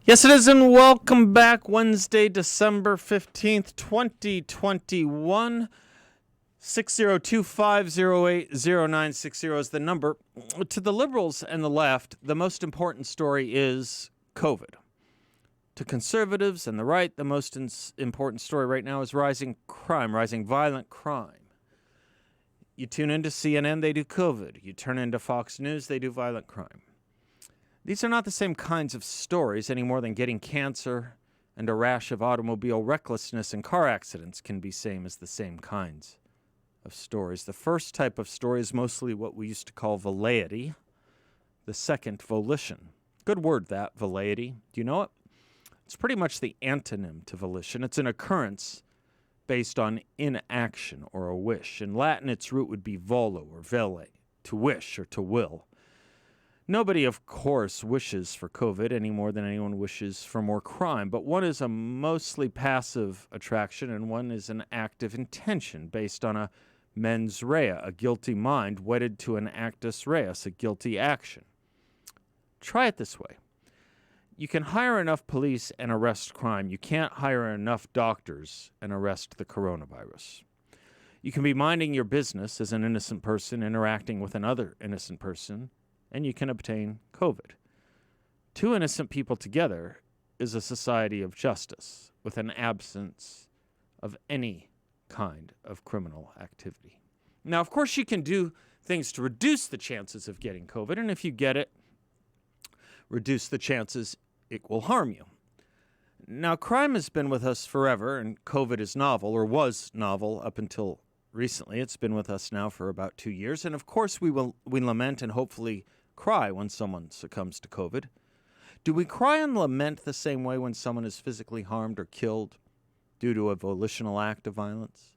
Yes, it is, and welcome back. Wednesday, December 15th, 2021. 602-508-0960 is the number. To the liberals and the left, the most important story is COVID. To conservatives and the right, the most important story right now is rising crime, rising violent crime. You tune into CNN, they do COVID. You turn into Fox News, they do violent crime. These are not the same kinds of stories any more than getting cancer and a rash of automobile recklessness and car accidents can be same as the same kinds of stories. The first type of story is mostly what we used to call vaality. The second, volition. Good word, that, vaality. Do you know it? It's pretty much the antonym to volition. It's an occurrence based on inaction or a wish. In Latin, its root would be volo or velle, to wish or to will. Nobody, of course, wishes for COVID any more than anyone wishes for more crime, but one is a mostly passive attraction and one is an active intention based on a mens rea, a guilty mind wedded to an actus reus, a guilty action. Try it this way. You can hire enough police and arrest crime. You can't hire enough doctors and arrest the coronavirus. You can be minding your business as an innocent person interacting with another innocent person, and you can obtain COVID. Two innocent people together is a society of justice with an absence of any kind of criminal activity. Now, of course, you can do things to reduce the chances of getting COVID, and if you get it, reduce the chances it will harm you. Now, crime has been with us forever, and COVID is novel, or was novel up until recently. It's been with us now for about 2 years, and of course we lament and hopefully cry when someone succumbs to COVID. Do we cry and lament the same way when someone is physically harmed or killed due to a volitional act of violence?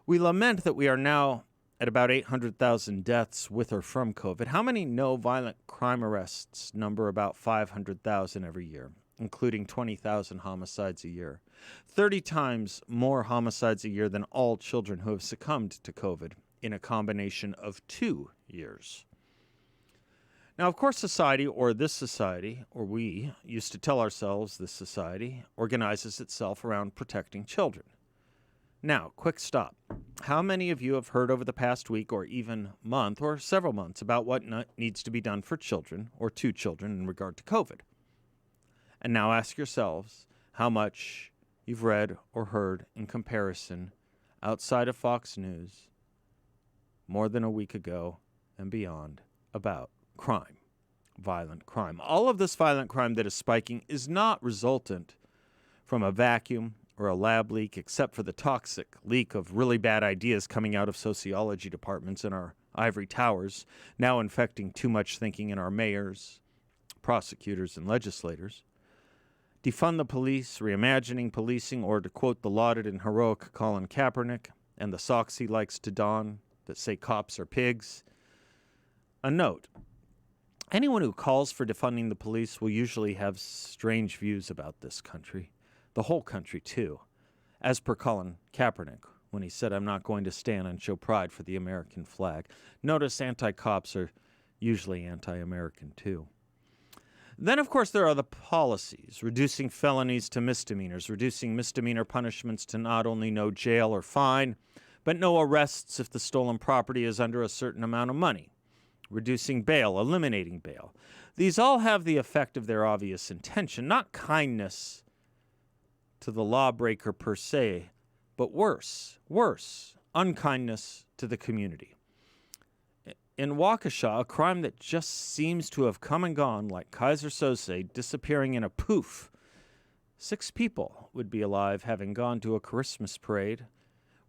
We lament that we are now at about 800,000 deaths with or from COVID. How many know violent crime arrests number about 500,000 every year, including 20,000 homicides a year? 30 times more homicides a year than all children who have succumbed to COVID in a combination of 2 years. Now, of course, society, or this society, or we used to tell ourselves this society, organizes itself around protecting children. Now, quick stop. How many of you have heard over the past week or even month or several months about what needs to be done for children or to children in regard to COVID? And now ask yourselves how much you've read or heard in comparison outside of Fox News more than a week ago and beyond about crime, violent crime. All of this violent crime that is spiking is not resultant from a vacuum or a lab leak, except for the toxic leak of really bad ideas coming out of sociology departments in our ivory towers, now infecting too much thinking in our mayors, prosecutors, and legislators. Defund the police, reimagining policing, or to quote the lauded and heroic Colin Kaepernick and the socks he likes to don that say cops are pigs. A note. Anyone who calls for defunding the police will usually have strange views about this country. The whole country, too. As per Colin Kaepernick, when he said, "I'm not going to stand and show pride for the American flag." Notice anti-cops are usually anti-American, too. Then, of course, there are the policies, reducing felonies to misdemeanors, reducing misdemeanor punishments to not only no jail or fine, but no arrests if the stolen property is under a certain amount of money. Reducing bail, eliminating bail. These all have the effect of their obvious intention, not kindness to the lawbreaker per se, but worse, unkindness to the community. In Waukesha, a crime that just seems to have come and gone like Kaiser Sose, disappearing in a poof. 6 people would be alive having gone to a Christmas parade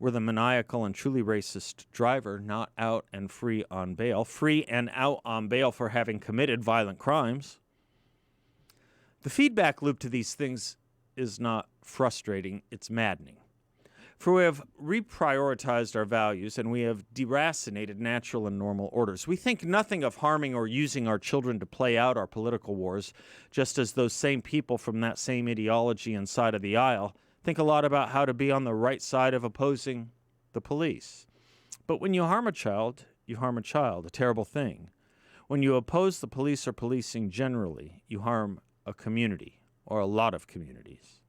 were the maniacal and truly racist driver not out and free on bail, free and out on bail for having committed violent crimes. The feedback loop to these things is not frustrating, it's maddening. For we have reprioritized our values and we have deracinated natural and normal orders. We think nothing of harming or using our children to play out our political wars, just as those same people from that same ideology and side of the aisle think a lot about how to be on the right side of opposing the police. But when you harm a child, you harm a child, a terrible thing. When you oppose the police or policing generally, you harm a community, or a lot of communities.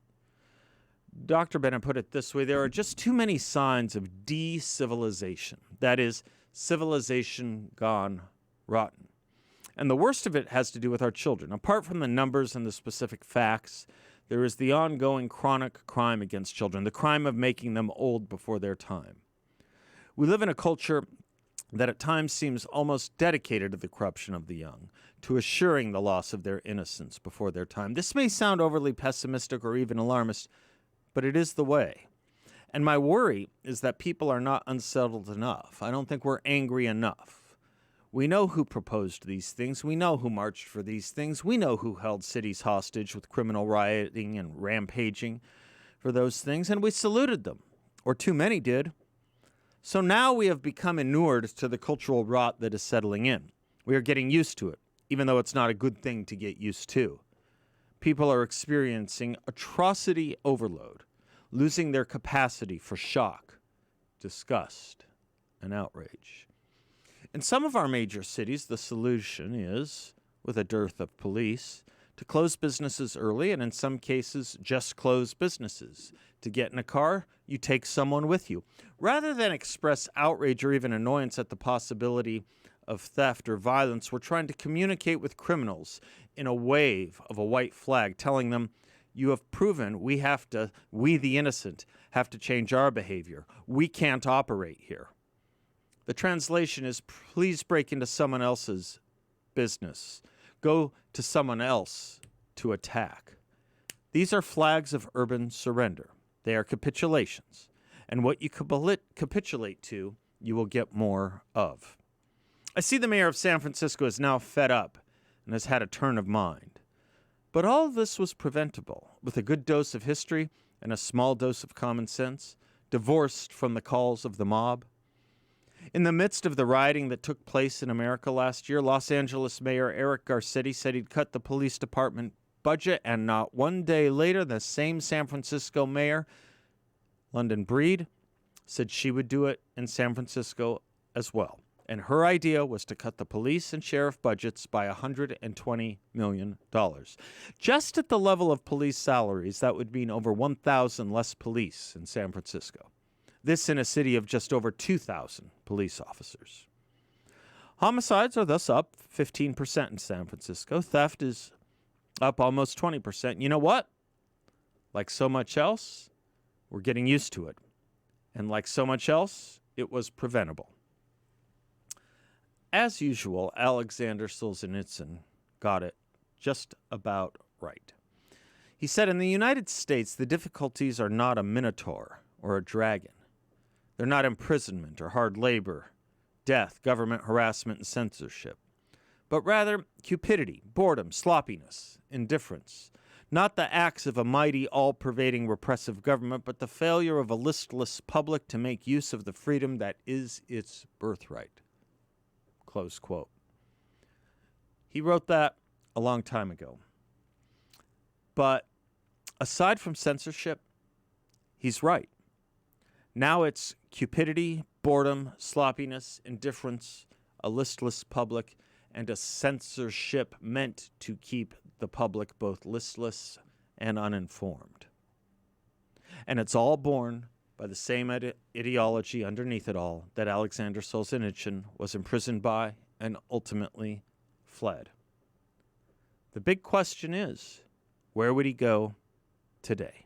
Dr. Bennett put it this way: there are just too many signs of de-civilization. That is, civilization gone rotten. And the worst of it has to do with our children. Apart from the numbers and the specific facts, there is the ongoing chronic crime against children, the crime of making them old before their time. We live in a culture that at times seems almost dedicated to the corruption of the young, to assuring the loss of their innocence before their time. This may sound overly pessimistic or even alarmist, but it is the way. And my worry is that people are not unsettled enough. I don't think we're angry enough. We know who proposed these things. We know who marched for these things. We know who held cities hostage with criminal rioting and rampaging for those things, and we saluted them, or too many did. So now we have become inured to the cultural rot that is settling in. We are getting used to it, even though it's not a good thing to get used to. People are experiencing atrocity overload, losing their capacity for shock, disgust, and outrage. In some of our major cities, the solution is, with a dearth of police, to close businesses early, and in some cases, just close businesses. To get in a car, you take someone with you. Rather than express outrage or even annoyance at the possibility of theft or violence, we're trying to communicate with criminals in a wave of a white flag, telling them, you have proven we the innocent, have to change our behavior. We can't operate here. The translation is, please break into someone else's business. Go to someone else to attack. These are flags of urban surrender. They are capitulations. And what you capitulate to, you will get more of. I see the mayor of San Francisco is now fed up and has had a turn of mind. But all of this was preventable with a good dose of history and a small dose of common sense, divorced from the calls of the mob. In the midst of the rioting that took place in America last year, Los Angeles Mayor Eric Garcetti said he'd cut the police department budget, and not one day later, the same San Francisco mayor, London Breed, said she would do it in San Francisco as well. And her idea was to cut the police and sheriff budgets by $120 million. Just at the level of police salaries, that would mean over 1,000 less police in San Francisco. This in a city of just over 2,000 police officers. Homicides are thus up 15% in San Francisco. Theft is up almost 20%. You know what? Like so much else, we're getting used to it. And like so much else, it was preventable. As usual, Alexander Solzhenitsyn got it just about right. He said, in the United States, the difficulties are not a minotaur or a dragon. They're not imprisonment or hard labor, death, government harassment, and censorship, but rather cupidity, boredom, sloppiness, indifference. Not the acts of a mighty, all-pervading repressive government, but the failure of a listless public to make use of the freedom that is its birthright. Close quote. He wrote that a long time ago. But aside from censorship, he's right. Now it's cupidity, boredom, sloppiness, indifference, a listless public, and a censorship meant to keep the public both listless and uninformed. And it's all born by the same ideology underneath it all that Alexander Solzhenitsyn was imprisoned by and ultimately fled. The big question is, where would he go today?